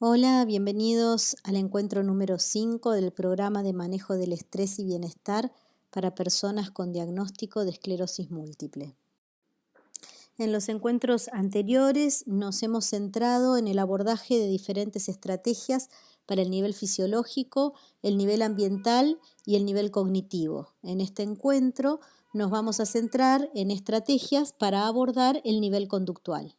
Hola, bienvenidos al encuentro número 5 del programa de manejo del estrés y bienestar para personas con diagnóstico de esclerosis múltiple. En los encuentros anteriores nos hemos centrado en el abordaje de diferentes estrategias para el nivel fisiológico, el nivel ambiental y el nivel cognitivo. En este encuentro nos vamos a centrar en estrategias para abordar el nivel conductual.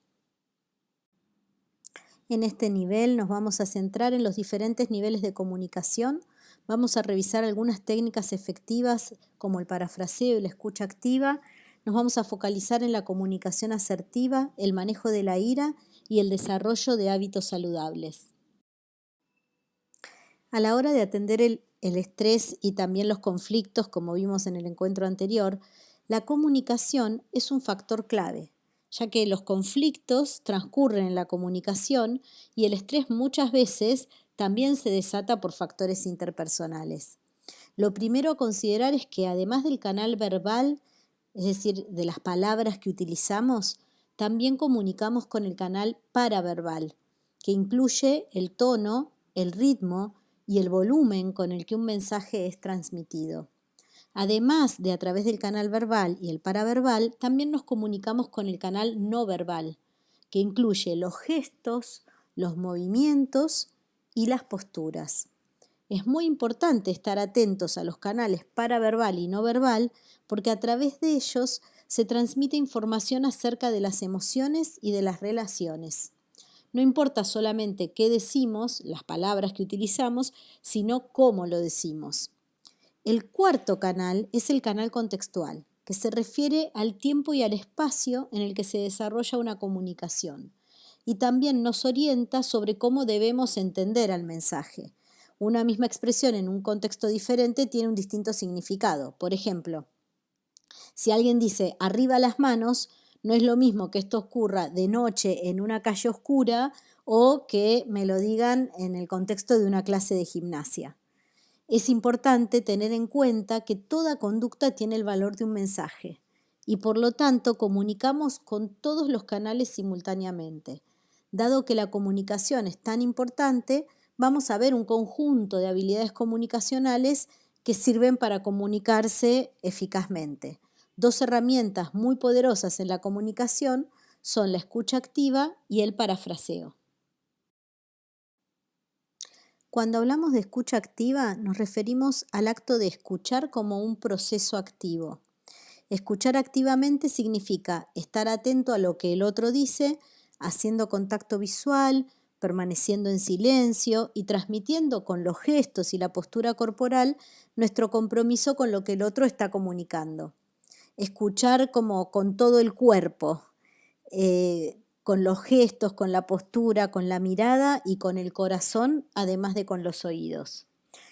En este nivel nos vamos a centrar en los diferentes niveles de comunicación. Vamos a revisar algunas técnicas efectivas como el parafraseo y la escucha activa. Nos vamos a focalizar en la comunicación asertiva, el manejo de la ira y el desarrollo de hábitos saludables. A la hora de atender el estrés y también los conflictos, como vimos en el encuentro anterior, la comunicación es un factor clave, ya que los conflictos transcurren en la comunicación y el estrés muchas veces también se desata por factores interpersonales. Lo primero a considerar es que además del canal verbal, es decir, de las palabras que utilizamos, también comunicamos con el canal paraverbal, que incluye el tono, el ritmo y el volumen con el que un mensaje es transmitido. Además de a través del canal verbal y el paraverbal, también nos comunicamos con el canal no verbal, que incluye los gestos, los movimientos y las posturas. Es muy importante estar atentos a los canales paraverbal y no verbal porque a través de ellos se transmite información acerca de las emociones y de las relaciones. No importa solamente qué decimos, las palabras que utilizamos, sino cómo lo decimos. El cuarto canal es el canal contextual, que se refiere al tiempo y al espacio en el que se desarrolla una comunicación y también nos orienta sobre cómo debemos entender al mensaje. Una misma expresión en un contexto diferente tiene un distinto significado. Por ejemplo, si alguien dice arriba las manos, no es lo mismo que esto ocurra de noche en una calle oscura o que me lo digan en el contexto de una clase de gimnasia. Es importante tener en cuenta que toda conducta tiene el valor de un mensaje y por lo tanto comunicamos con todos los canales simultáneamente. Dado que la comunicación es tan importante, vamos a ver un conjunto de habilidades comunicacionales que sirven para comunicarse eficazmente. Dos herramientas muy poderosas en la comunicación son la escucha activa y el parafraseo. Cuando hablamos de escucha activa, nos referimos al acto de escuchar como un proceso activo. Escuchar activamente significa estar atento a lo que el otro dice, haciendo contacto visual, permaneciendo en silencio y transmitiendo con los gestos y la postura corporal nuestro compromiso con lo que el otro está comunicando. Escuchar como con todo el cuerpo, con los gestos, con la postura, con la mirada y con el corazón, además de con los oídos.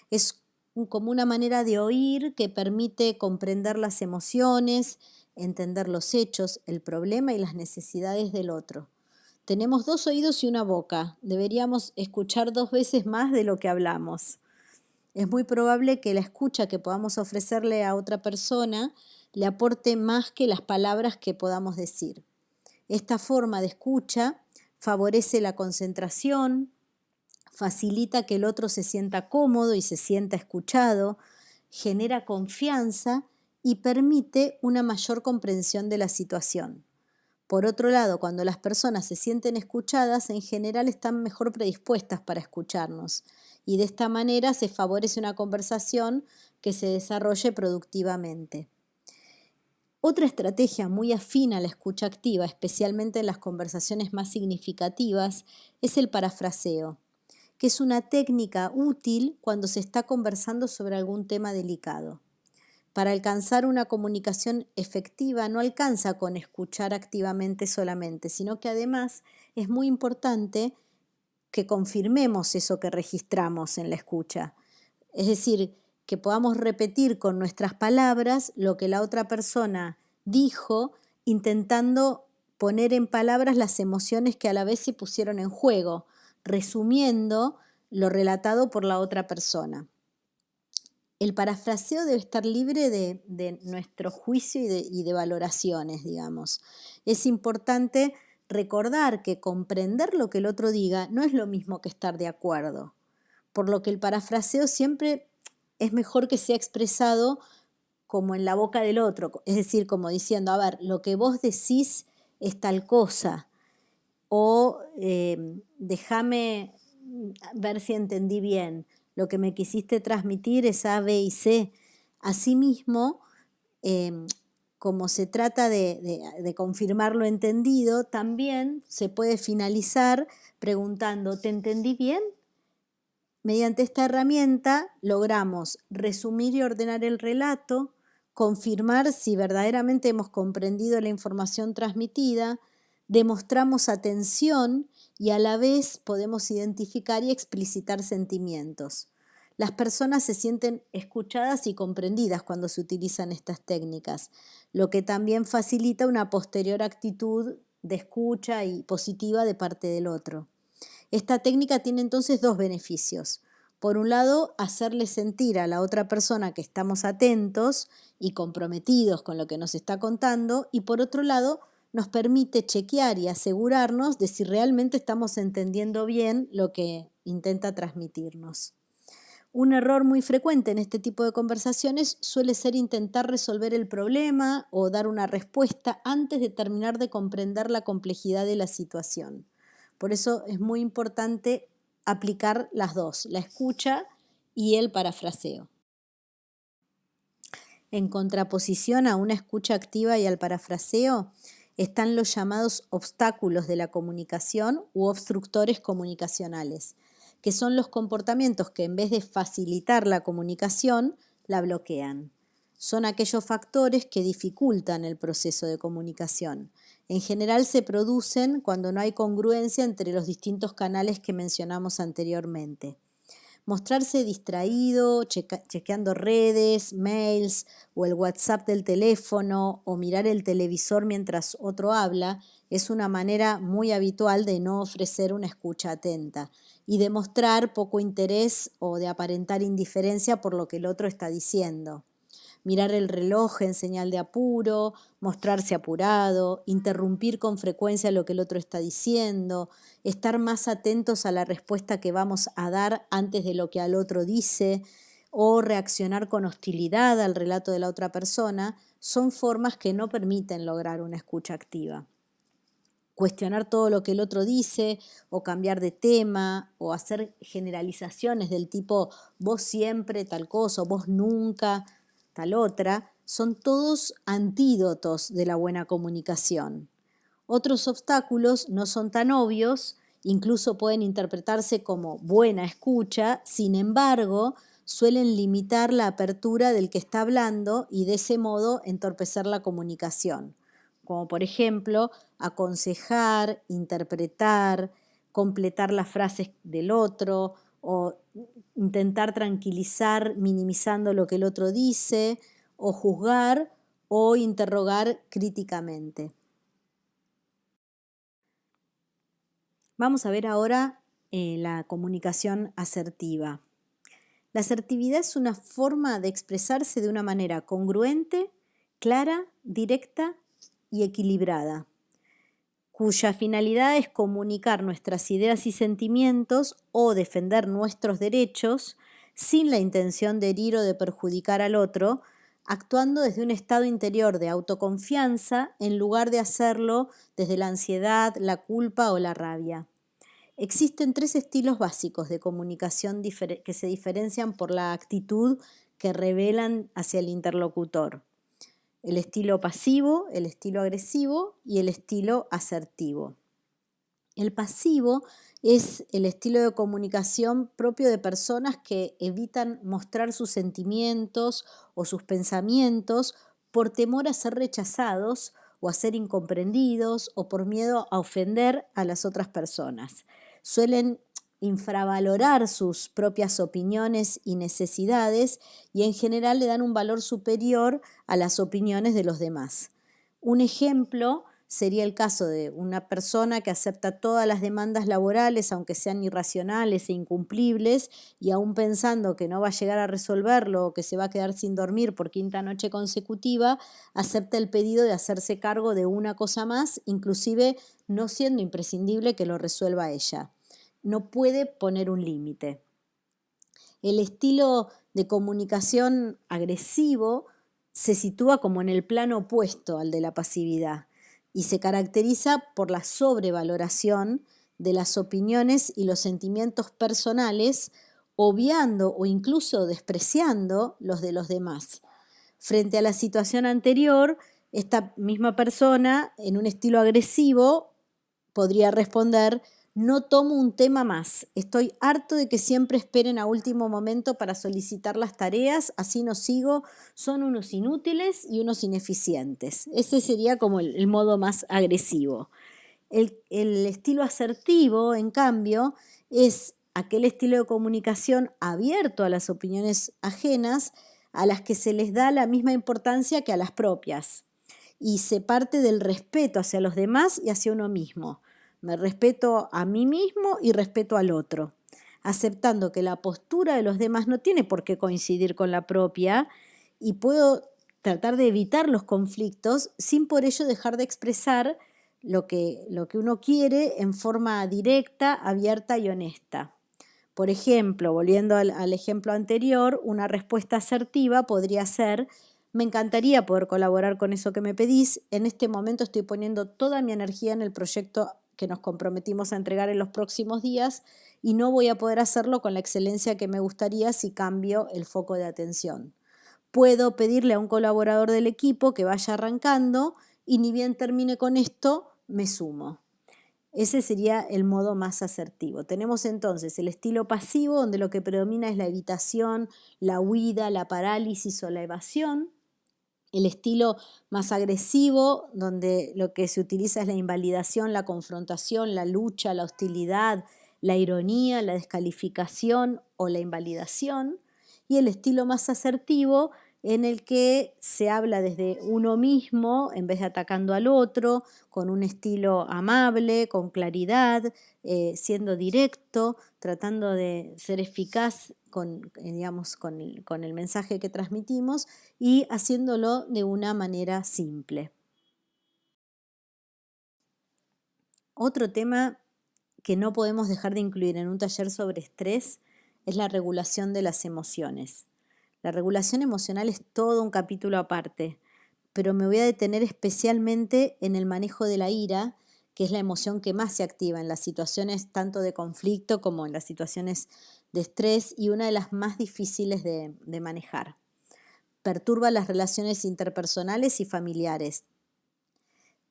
Es como una manera de oír que permite comprender las emociones, entender los hechos, el problema y las necesidades del otro. Tenemos dos oídos y una boca. Deberíamos escuchar 2 veces más de lo que hablamos. Es muy probable que la escucha que podamos ofrecerle a otra persona le aporte más que las palabras que podamos decir. Esta forma de escucha favorece la concentración, facilita que el otro se sienta cómodo y se sienta escuchado, genera confianza y permite una mayor comprensión de la situación. Por otro lado, cuando las personas se sienten escuchadas, en general están mejor predispuestas para escucharnos y de esta manera se favorece una conversación que se desarrolle productivamente. Otra estrategia muy afín a la escucha activa, especialmente en las conversaciones más significativas, es el parafraseo, que es una técnica útil cuando se está conversando sobre algún tema delicado. Para alcanzar una comunicación efectiva no alcanza con escuchar activamente solamente, sino que además es muy importante que confirmemos eso que registramos en la escucha. Es decir, que podamos repetir con nuestras palabras lo que la otra persona dijo, intentando poner en palabras las emociones que a la vez se pusieron en juego, resumiendo lo relatado por la otra persona. El parafraseo debe estar libre de nuestro juicio y de valoraciones, digamos. Es importante recordar que comprender lo que el otro diga no es lo mismo que estar de acuerdo, por lo que el parafraseo siempre es mejor que sea expresado como en la boca del otro, es decir, como diciendo, a ver, lo que vos decís es tal cosa, o déjame ver si entendí bien, lo que me quisiste transmitir es A, B y C. Asimismo, em, como se trata de confirmar lo entendido, también se puede finalizar preguntando, ¿te entendí bien? Mediante esta herramienta logramos resumir y ordenar el relato, confirmar si verdaderamente hemos comprendido la información transmitida, demostramos atención y a la vez podemos identificar y explicitar sentimientos. Las personas se sienten escuchadas y comprendidas cuando se utilizan estas técnicas, lo que también facilita una posterior actitud de escucha y positiva de parte del otro. Esta técnica tiene entonces dos beneficios. Por un lado, hacerle sentir a la otra persona que estamos atentos y comprometidos con lo que nos está contando, y por otro lado, nos permite chequear y asegurarnos de si realmente estamos entendiendo bien lo que intenta transmitirnos. Un error muy frecuente en este tipo de conversaciones suele ser intentar resolver el problema o dar una respuesta antes de terminar de comprender la complejidad de la situación. Por eso es muy importante aplicar las dos, la escucha y el parafraseo. En contraposición a una escucha activa y al parafraseo están los llamados obstáculos de la comunicación u obstructores comunicacionales, que son los comportamientos que en vez de facilitar la comunicación, la bloquean. Son aquellos factores que dificultan el proceso de comunicación. En general se producen cuando no hay congruencia entre los distintos canales que mencionamos anteriormente. Mostrarse distraído, chequeando redes, mails o el WhatsApp del teléfono o mirar el televisor mientras otro habla es una manera muy habitual de no ofrecer una escucha atenta y de mostrar poco interés o de aparentar indiferencia por lo que el otro está diciendo. Mirar el reloj en señal de apuro, mostrarse apurado, interrumpir con frecuencia lo que el otro está diciendo, estar más atentos a la respuesta que vamos a dar antes de lo que al otro dice, o reaccionar con hostilidad al relato de la otra persona, son formas que no permiten lograr una escucha activa. Cuestionar todo lo que el otro dice, o cambiar de tema, o hacer generalizaciones del tipo vos siempre tal cosa, o vos nunca tal otra, son todos antídotos de la buena comunicación. Otros obstáculos no son tan obvios, incluso pueden interpretarse como buena escucha, sin embargo, suelen limitar la apertura del que está hablando y de ese modo entorpecer la comunicación, como por ejemplo aconsejar, interpretar, completar las frases del otro o intentar tranquilizar minimizando lo que el otro dice o juzgar o interrogar críticamente. Vamos a ver ahora la comunicación asertiva. La asertividad es una forma de expresarse de una manera congruente, clara, directa y equilibrada, cuya finalidad es comunicar nuestras ideas y sentimientos o defender nuestros derechos sin la intención de herir o de perjudicar al otro, actuando desde un estado interior de autoconfianza en lugar de hacerlo desde la ansiedad, la culpa o la rabia. Existen tres estilos básicos de comunicación que se diferencian por la actitud que revelan hacia el interlocutor: el estilo pasivo, el estilo agresivo y el estilo asertivo. El pasivo es el estilo de comunicación propio de personas que evitan mostrar sus sentimientos o sus pensamientos por temor a ser rechazados o a ser incomprendidos o por miedo a ofender a las otras personas. Suelen infravalorar sus propias opiniones y necesidades y en general le dan un valor superior a las opiniones de los demás. Un ejemplo sería el caso de una persona que acepta todas las demandas laborales, aunque sean irracionales e incumplibles, y aún pensando que no va a llegar a resolverlo o que se va a quedar sin dormir por quinta noche consecutiva, acepta el pedido de hacerse cargo de una cosa más, inclusive no siendo imprescindible que lo resuelva ella. No puede poner un límite. El estilo de comunicación agresivo se sitúa como en el plano opuesto al de la pasividad y se caracteriza por la sobrevaloración de las opiniones y los sentimientos personales, obviando o incluso despreciando los de los demás. Frente a la situación anterior, esta misma persona, en un estilo agresivo, podría responder: no tomo un tema más, estoy harto de que siempre esperen a último momento para solicitar las tareas, así no sigo, son unos inútiles y unos ineficientes. Ese sería como el modo más agresivo. El estilo asertivo, en cambio, es aquel estilo de comunicación abierto a las opiniones ajenas, a las que se les da la misma importancia que a las propias. Y se parte del respeto hacia los demás y hacia uno mismo. Me respeto a mí mismo y respeto al otro, aceptando que la postura de los demás no tiene por qué coincidir con la propia y puedo tratar de evitar los conflictos sin por ello dejar de expresar lo que uno quiere en forma directa, abierta y honesta. Por ejemplo, volviendo al ejemplo anterior, una respuesta asertiva podría ser: me encantaría poder colaborar con eso que me pedís. En este momento estoy poniendo toda mi energía en el proyecto que nos comprometimos a entregar en los próximos días y no voy a poder hacerlo con la excelencia que me gustaría si cambio el foco de atención. Puedo pedirle a un colaborador del equipo que vaya arrancando y ni bien termine con esto, me sumo. Ese sería el modo más asertivo. Tenemos entonces el estilo pasivo, donde lo que predomina es la evitación, la huida, la parálisis o la evasión. El estilo más agresivo, donde lo que se utiliza es la invalidación, la confrontación, la lucha, la hostilidad, la ironía, la descalificación o la invalidación. Y el estilo más asertivo, en el que se habla desde uno mismo en vez de atacando al otro, con un estilo amable, con claridad, siendo directo, tratando de ser eficaz digamos, con el mensaje que transmitimos y haciéndolo de una manera simple. Otro tema que no podemos dejar de incluir en un taller sobre estrés es la regulación de las emociones. La regulación emocional es todo un capítulo aparte, pero me voy a detener especialmente en el manejo de la ira, que es la emoción que más se activa en las situaciones tanto de conflicto como en las situaciones de estrés y una de las más difíciles de manejar. Perturba las relaciones interpersonales y familiares.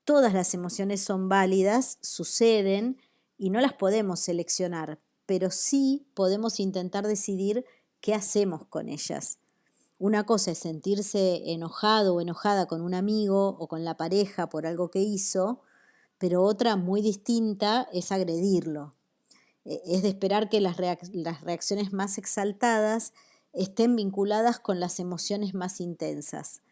Todas las emociones son válidas, suceden y no las podemos seleccionar, pero sí podemos intentar decidir qué hacemos con ellas. Una cosa es sentirse enojado o enojada con un amigo o con la pareja por algo que hizo, pero otra muy distinta es agredirlo. Es de esperar que las reacciones más exaltadas estén vinculadas con las emociones más intensas.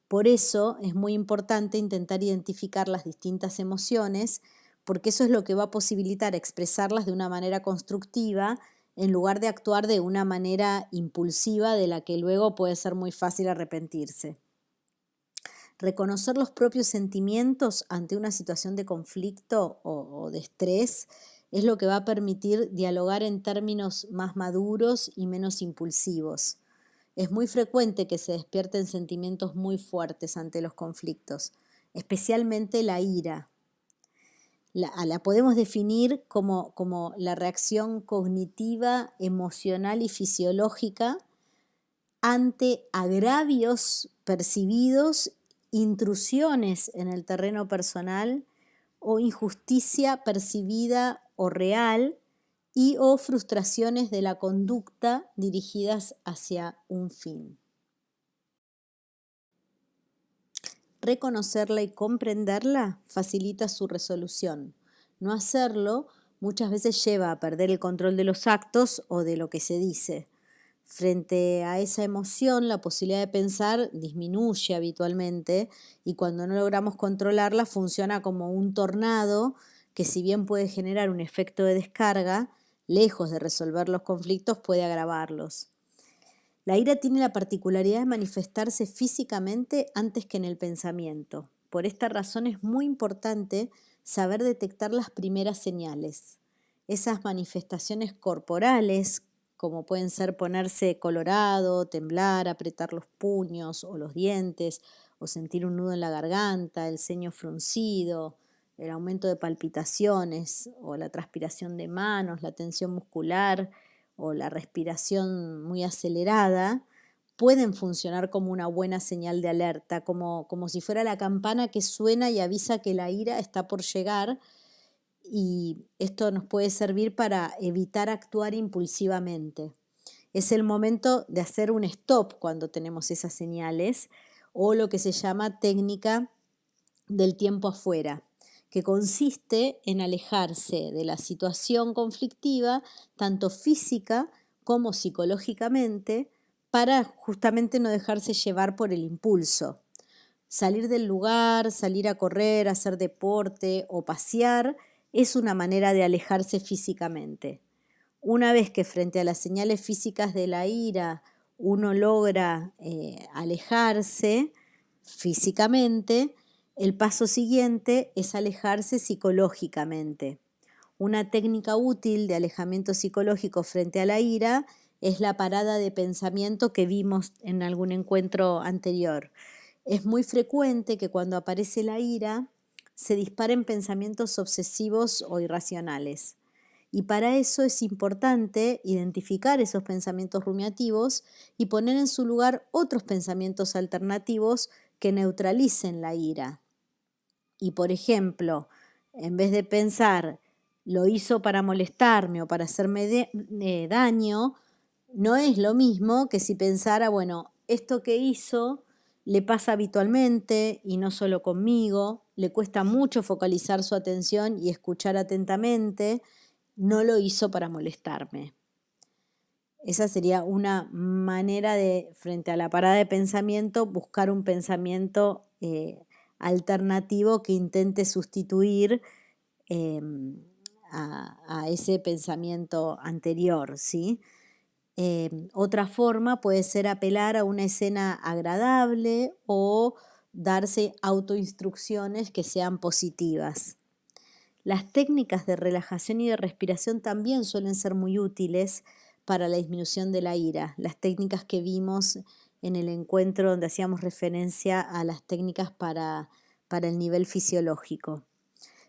Por eso es muy importante intentar identificar las distintas emociones, porque eso es lo que va a posibilitar expresarlas de una manera constructiva en lugar de actuar de una manera impulsiva de la que luego puede ser muy fácil arrepentirse. Reconocer los propios sentimientos ante una situación de conflicto o de estrés es lo que va a permitir dialogar en términos más maduros y menos impulsivos. Es muy frecuente que se despierten sentimientos muy fuertes ante los conflictos, especialmente la ira. La podemos definir como la reacción cognitiva, emocional y fisiológica ante agravios percibidos, intrusiones en el terreno personal o injusticia percibida o real y o frustraciones de la conducta dirigidas hacia un fin. Reconocerla y comprenderla facilita su resolución. No hacerlo muchas veces lleva a perder el control de los actos o de lo que se dice. Frente a esa emoción, la posibilidad de pensar disminuye habitualmente y cuando no logramos controlarla funciona como un tornado que si bien puede generar un efecto de descarga, lejos de resolver los conflictos puede agravarlos. La ira tiene la particularidad de manifestarse físicamente antes que en el pensamiento. Por esta razón es muy importante saber detectar las primeras señales. Esas manifestaciones corporales, como pueden ser ponerse colorado, temblar, apretar los puños o los dientes, o sentir un nudo en la garganta, el ceño fruncido, el aumento de palpitaciones o la transpiración de manos, la tensión muscular, o la respiración muy acelerada, pueden funcionar como una buena señal de alerta, como si fuera la campana que suena y avisa que la ira está por llegar, y esto nos puede servir para evitar actuar impulsivamente. Es el momento de hacer un stop cuando tenemos esas señales, o lo que se llama técnica del tiempo afuera, que consiste en alejarse de la situación conflictiva, tanto física como psicológicamente, para justamente no dejarse llevar por el impulso. Salir del lugar, salir a correr, hacer deporte o pasear es una manera de alejarse físicamente. Una vez que frente a las señales físicas de la ira uno logra alejarse físicamente, el paso siguiente es alejarse psicológicamente. Una técnica útil de alejamiento psicológico frente a la ira es la parada de pensamiento que vimos en algún encuentro anterior. Es muy frecuente que cuando aparece la ira se disparen pensamientos obsesivos o irracionales. Y para eso es importante identificar esos pensamientos rumiativos y poner en su lugar otros pensamientos alternativos que neutralicen la ira. Y por ejemplo, en vez de pensar lo hizo para molestarme o para hacerme daño, no es lo mismo que si pensara, bueno, esto que hizo le pasa habitualmente y no solo conmigo, le cuesta mucho focalizar su atención y escuchar atentamente, no lo hizo para molestarme. Esa sería una manera de, frente a la parada de pensamiento, buscar un pensamiento alternativo que intente sustituir eh, a ese pensamiento anterior, ¿sí? Otra forma puede ser apelar a una escena agradable o darse autoinstrucciones que sean positivas. Las técnicas de relajación y de respiración también suelen ser muy útiles para la disminución de la ira. Las técnicas que vimos en el encuentro donde hacíamos referencia a las técnicas para el nivel fisiológico.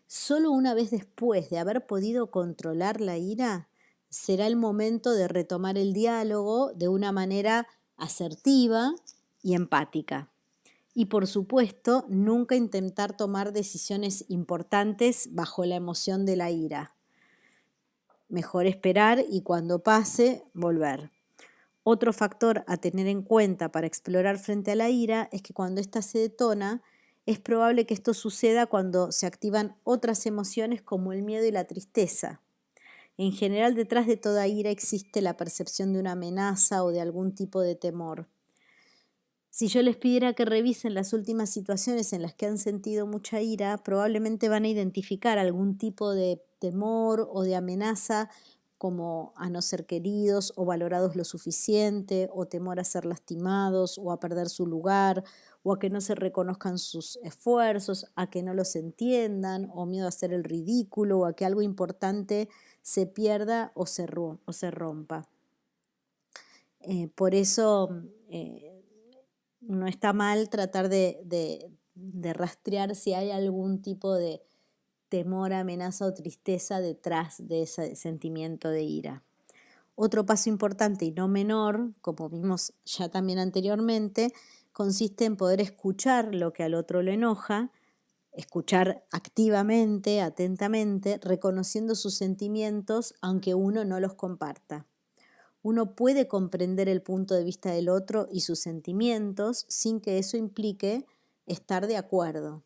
Solo una vez después de haber podido controlar la ira, será el momento de retomar el diálogo de una manera asertiva y empática. Y por supuesto, nunca intentar tomar decisiones importantes bajo la emoción de la ira. Mejor esperar y cuando pase, volver. Otro factor a tener en cuenta para explorar frente a la ira es que cuando ésta se detona, es probable que esto suceda cuando se activan otras emociones como el miedo y la tristeza. En general, detrás de toda ira existe la percepción de una amenaza o de algún tipo de temor. Si yo les pidiera que revisen las últimas situaciones en las que han sentido mucha ira, probablemente van a identificar algún tipo de temor o de amenaza, como a no ser queridos o valorados lo suficiente, o temor a ser lastimados o a perder su lugar, o a que no se reconozcan sus esfuerzos, a que no los entiendan, o miedo a hacer el ridículo, o a que algo importante se pierda o se rompa. Por eso no está mal tratar de rastrear si hay algún tipo de temor, amenaza o tristeza detrás de ese sentimiento de ira. Otro paso importante y no menor, como vimos ya también anteriormente, consiste en poder escuchar lo que al otro le enoja, escuchar activamente, atentamente, reconociendo sus sentimientos aunque uno no los comparta. Uno puede comprender el punto de vista del otro y sus sentimientos sin que eso implique estar de acuerdo.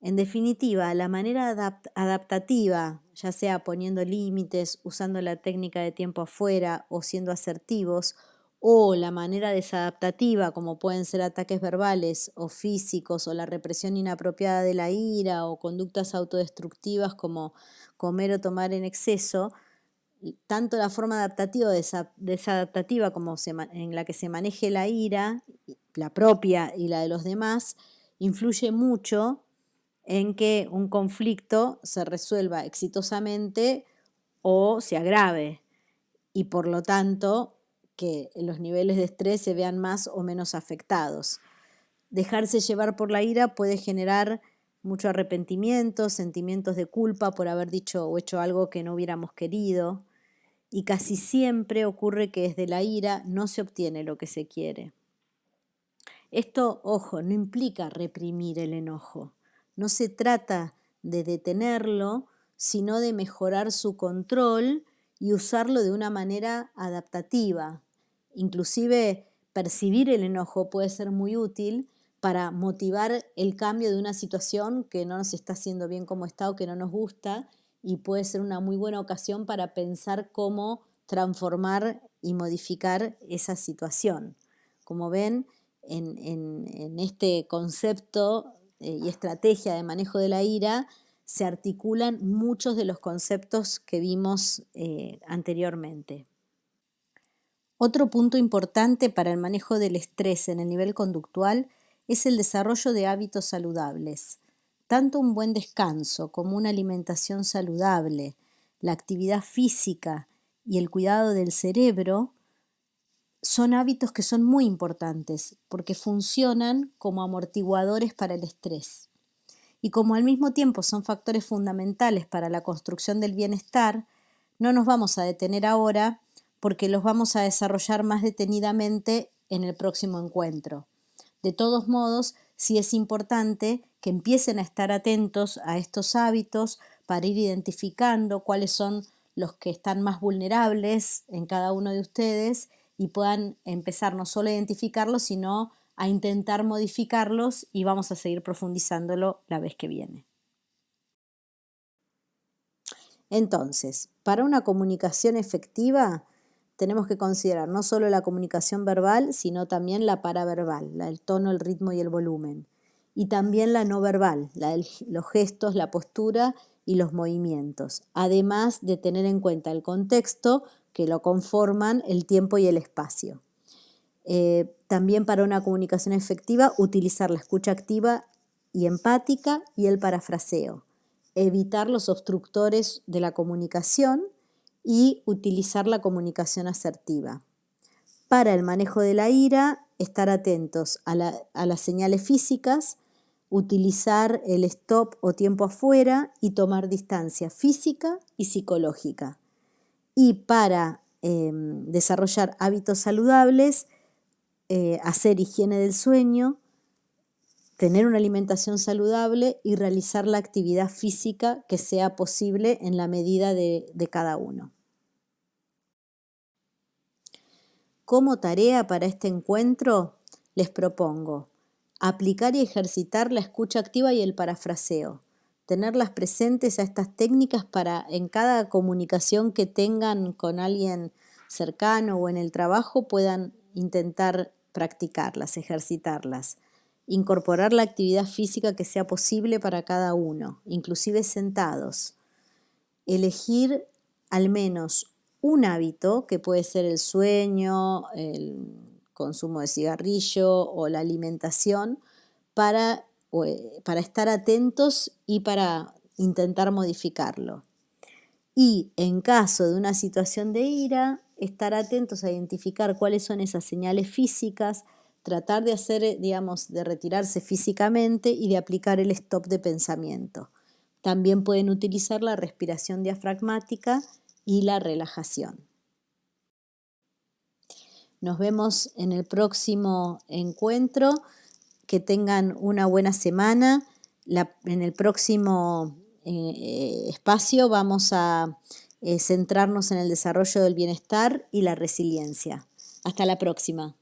En definitiva, la manera adaptativa, ya sea poniendo límites, usando la técnica de tiempo afuera o siendo asertivos, o la manera desadaptativa, como pueden ser ataques verbales o físicos, o la represión inapropiada de la ira, o conductas autodestructivas como comer o tomar en exceso, tanto la forma adaptativa o desadaptativa como en la que se maneje la ira, la propia y la de los demás, influye mucho en que un conflicto se resuelva exitosamente o se agrave y por lo tanto que los niveles de estrés se vean más o menos afectados. Dejarse llevar por la ira puede generar mucho arrepentimiento, sentimientos de culpa por haber dicho o hecho algo que no hubiéramos querido, y casi siempre ocurre que desde la ira no se obtiene lo que se quiere. Esto, ojo, no implica reprimir el enojo. No se trata de detenerlo, sino de mejorar su control y usarlo de una manera adaptativa. Inclusive percibir el enojo puede ser muy útil para motivar el cambio de una situación que no nos está haciendo bien como está o que no nos gusta, y puede ser una muy buena ocasión para pensar cómo transformar y modificar esa situación. Como ven, en este concepto y estrategia de manejo de la ira se articulan muchos de los conceptos que vimos anteriormente. Otro punto importante para el manejo del estrés en el nivel conductual es el desarrollo de hábitos saludables. Tanto un buen descanso como una alimentación saludable, la actividad física y el cuidado del cerebro son hábitos que son muy importantes porque funcionan como amortiguadores para el estrés. Y como al mismo tiempo son factores fundamentales para la construcción del bienestar, no nos vamos a detener ahora porque los vamos a desarrollar más detenidamente en el próximo encuentro. De todos modos, sí es importante que empiecen a estar atentos a estos hábitos para ir identificando cuáles son los que están más vulnerables en cada uno de ustedes y puedan empezar no solo a identificarlos, sino a intentar modificarlos, y vamos a seguir profundizándolo la vez que viene. Entonces, para una comunicación efectiva, tenemos que considerar no solo la comunicación verbal, sino también la paraverbal, el tono, el ritmo y el volumen. Y también la no verbal, los gestos, la postura y los movimientos. Además de tener en cuenta el contexto que lo conforman, el tiempo y el espacio. También para una comunicación efectiva, utilizar la escucha activa y empática y el parafraseo. Evitar los obstructores de la comunicación y utilizar la comunicación asertiva. Para el manejo de la ira, estar atentos a las señales físicas, utilizar el stop o tiempo afuera y tomar distancia física y psicológica. Y para desarrollar hábitos saludables, hacer higiene del sueño, tener una alimentación saludable y realizar la actividad física que sea posible en la medida de cada uno. Como tarea para este encuentro, les propongo aplicar y ejercitar la escucha activa y el parafraseo. Tenerlas presentes a estas técnicas para en cada comunicación que tengan con alguien cercano o en el trabajo puedan intentar practicarlas, ejercitarlas. Incorporar la actividad física que sea posible para cada uno, inclusive sentados. Elegir al menos un hábito, que puede ser el sueño, el consumo de cigarrillo o la alimentación, para estar atentos y para intentar modificarlo. Y en caso de una situación de ira, estar atentos a identificar cuáles son esas señales físicas, tratar de hacer, de retirarse físicamente y de aplicar el stop de pensamiento. También pueden utilizar la respiración diafragmática y la relajación. Nos vemos en el próximo encuentro. Que tengan una buena semana. En el próximo espacio vamos a centrarnos en el desarrollo del bienestar y la resiliencia. Hasta la próxima.